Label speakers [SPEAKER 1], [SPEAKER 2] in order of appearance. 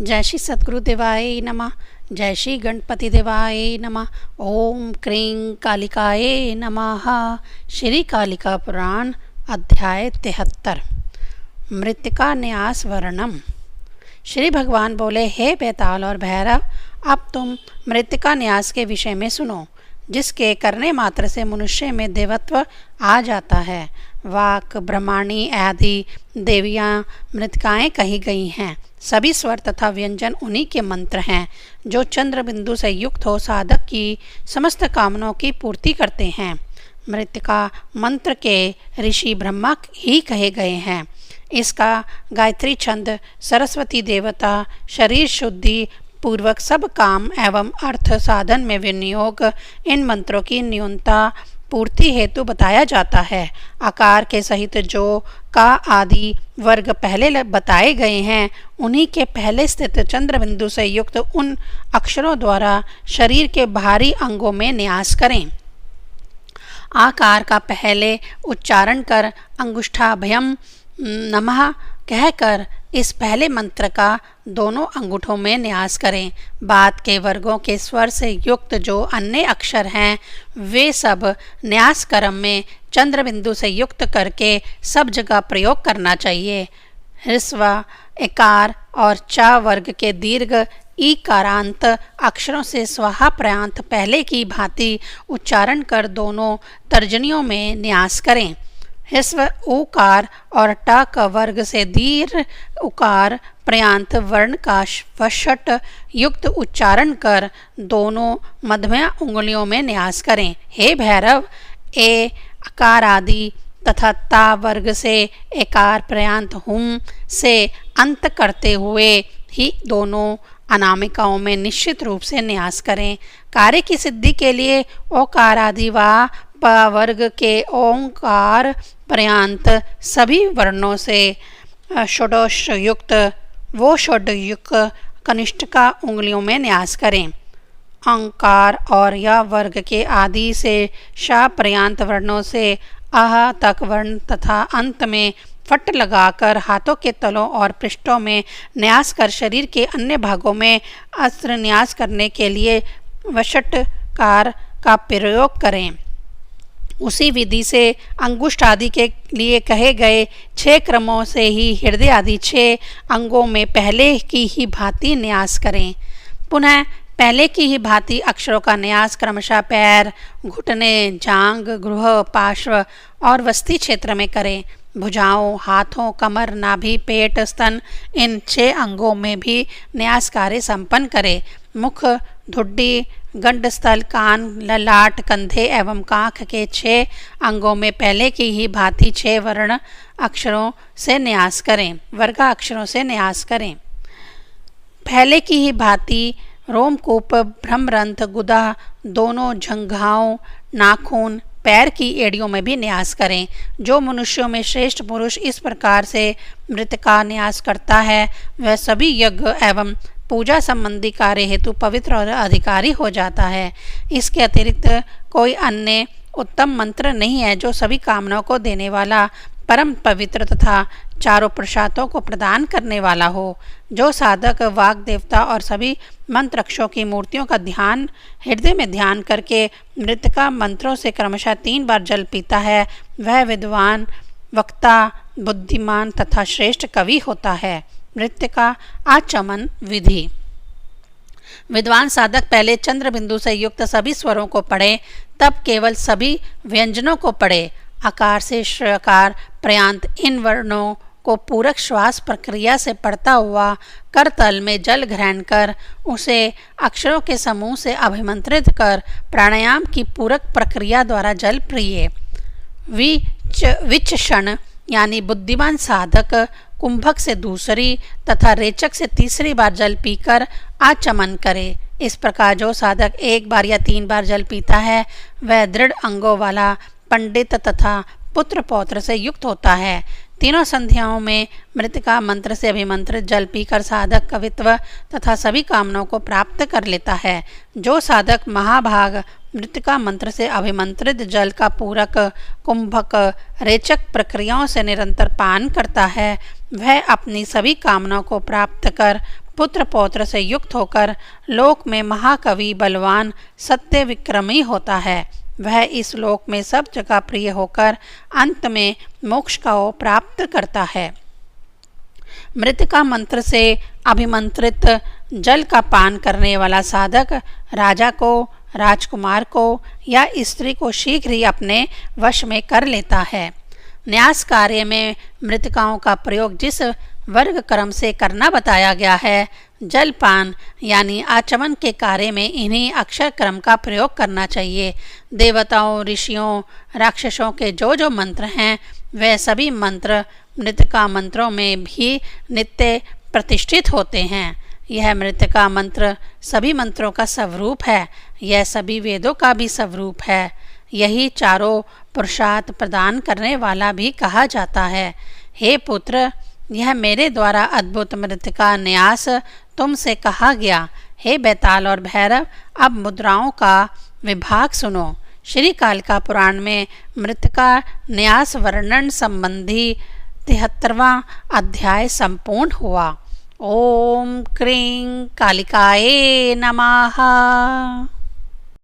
[SPEAKER 1] जय श्री सद्गुरु देवाय नमः। जय श्री गणपति देवाय नमः। ओम क्रीं कालिकाय नमः। श्री कालिका पुराण अध्याय 73 मृतिका न्यास वर्णम। श्री भगवान बोले, हे बेताल और भैरव, अब तुम मृतिका न्यास के विषय में सुनो, जिसके करने मात्र से मनुष्य में देवत्व आ जाता है। वाक, ब्रह्माणी आदि देवियाँ मृतिकाएँ कही गई हैं। सभी स्वर तथा व्यंजन उन्हीं के मंत्र हैं, जो चंद्र बिंदु से युक्त हो साधक की समस्त कामनाओं की पूर्ति करते हैं। मृतिका मंत्र के ऋषि ब्रह्मा ही कहे गए हैं। इसका गायत्री छंद सरस्वती देवता शरीर शुद्धि पूर्वक सब काम एवं अर्थ साधन में विनियोग इन मंत्रों की न्यूनता पूर्ति हेतु बताया जाता है। आकार के सहित जो का आदि वर्ग पहले बताए गए हैं, उन्हीं के पहले स्थित चंद्र बिंदु से युक्त उन अक्षरों द्वारा शरीर के बाहरी अंगों में न्यास करें। आकार का पहले उच्चारण कर अंगुष्ठाभयम नमः कहकर इस पहले मंत्र का दोनों अंगूठों में न्यास करें। बाद के वर्गों के स्वर से युक्त जो अन्य अक्षर हैं, वे सब न्यास क्रम में चंद्र बिंदु से युक्त करके सब जगह प्रयोग करना चाहिए। ह्रस्व एकार और चा वर्ग के दीर्घ ईकारांत अक्षरों से स्वाहा प्रयांत पहले की भांति उच्चारण कर दोनों तर्जनियों में न्यास करें। ह्रस्व उकार और ट का वर्ग से दीर्घ उकार प्रयांत वर्ण का वषट युक्त उच्चारण कर दोनों मध्यमा उंगलियों में न्यास करें। हे भैरव, ए अकार आदि तथा ता वर्ग से एकार प्रयांत हुम से अंत करते हुए ही दोनों अनामिकाओं में निश्चित रूप से न्यास करें। कार्य की सिद्धि के लिए ओकार आदि व प वर्ग के ओंकार पर्यांत सभी वर्णों से षोडश युक्त वो षोडयुक्त कनिष्ठिका उंगलियों में न्यास करें। अंकार और या वर्ग के आदि से शा पर्यांत वर्णों से आह तक वर्ण तथा अंत में फट लगाकर हाथों के तलों और पृष्ठों में न्यास कर शरीर के अन्य भागों में अस्त्र न्यास करने के लिए वषटकार का प्रयोग करें। उसी विधि से अंगुष्ठ आदि के लिए कहे गए 6 क्रमों से ही हृदय आदि 6 अंगों में पहले की ही भांति न्यास करें। पुनः पहले की ही भांति अक्षरों का न्यास क्रमशः पैर, घुटने, जांघ, ग्रुह, पार्श्व और वस्ती क्षेत्र में करें। भुजाओं, हाथों, कमर, नाभि, पेट, स्तन इन 6 अंगों में भी न्यास कार्य संपन्न करें। मुख, ठुड्डी, गंडस्थल, कान, ललाट, कंधे एवं कांख के 6 अंगों में पहले की ही भांति 6 वर्ण अक्षरों से न्यास करें, वर्गा अक्षरों से न्यास करें। पहले की ही भांति रोमकूप, भ्रमरंध्र, गुदा, दोनों जंघाओं, नाखून, पैर की एड़ियों में भी न्यास करें। जो मनुष्यों में श्रेष्ठ पुरुष इस प्रकार से मृतिका न्यास करता है, वह सभी यज्ञ एवं पूजा संबंधी कार्य हेतु पवित्र और अधिकारी हो जाता है। इसके अतिरिक्त कोई अन्य उत्तम मंत्र नहीं है जो सभी कामनाओं को देने वाला, परम पवित्र तथा चारों प्रसादों को प्रदान करने वाला हो। जो साधक वाग देवता और सभी मंत्रक्षों की मूर्तियों का ध्यान हृदय में ध्यान करके मृतिका मंत्रों से क्रमशः 3 बार जल पीता है, वह विद्वान, वक्ता, बुद्धिमान तथा श्रेष्ठ कवि होता है। मृतिका आचमन विधि। विद्वान साधक पहले चंद्र बिंदु से युक्त सभी स्वरों को पढ़े, तब केवल सभी व्यंजनों को पढ़े। आकार से श्रकार पर्यांत इन वर्णों को पूरक श्वास प्रक्रिया से पढ़ता हुआ करतल में जल ग्रहण कर उसे अक्षरों के समूह से अभिमंत्रित कर प्राणायाम की पूरक प्रक्रिया द्वारा जल प्रिय विचक्षण यानी बुद्धिमान साधक कुंभक से दूसरी तथा रेचक से तीसरी बार जल पीकर आचमन करे। इस प्रकार जो साधक 1 बार या 3 बार जल पीता है, वह दृढ़ अंगों वाला पंडित तथा पुत्र पौत्र से युक्त होता है। तीनों संध्याओं में मृतिका मंत्र से अभिमंत्रित जल पीकर साधक कवित्व तथा सभी कामनाओं को प्राप्त कर लेता है। जो साधक महाभाग मृतिका मंत्र से अभिमंत्रित जल का पूरक कुंभक रेचक प्रक्रियाओं से निरंतर पान करता है, वह अपनी सभी कामनाओं को प्राप्त कर पुत्र पौत्र से युक्त होकर लोक में महाकवि बलवान सत्य विक्रमी होता है। वह इस लोक में सब जगह प्रिय होकर अंत में मोक्ष को प्राप्त करता है। मृतिका मंत्र से अभिमंत्रित जल का पान करने वाला साधक राजा को, राजकुमार को या स्त्री को शीघ्र ही अपने वश में कर लेता है। न्यास कार्य में मृतिकाओं का प्रयोग जिस वर्ग क्रम से करना बताया गया है, जलपान यानी आचमन के कार्य में इन्हीं अक्षर क्रम का प्रयोग करना चाहिए। देवताओं, ऋषियों, राक्षसों के जो मंत्र हैं, वह सभी मंत्र मृतिका मंत्रों में भी नित्य प्रतिष्ठित होते हैं। यह मृतिका मंत्र सभी मंत्रों का स्वरूप है। यह सभी वेदों का भी स्वरूप है। यही चारों पुरुषार्थ प्रदान करने वाला भी कहा जाता है। हे पुत्र, यह मेरे द्वारा अद्भुत मृतिका न्यास तुमसे कहा गया। हे बैताल और भैरव, अब मुद्राओं का विभाग सुनो। श्री कालिका पुराण में मृतिका न्यास वर्णन संबंधी 73वां अध्याय संपूर्ण हुआ। ओम क्रीं कालिकाये नमः।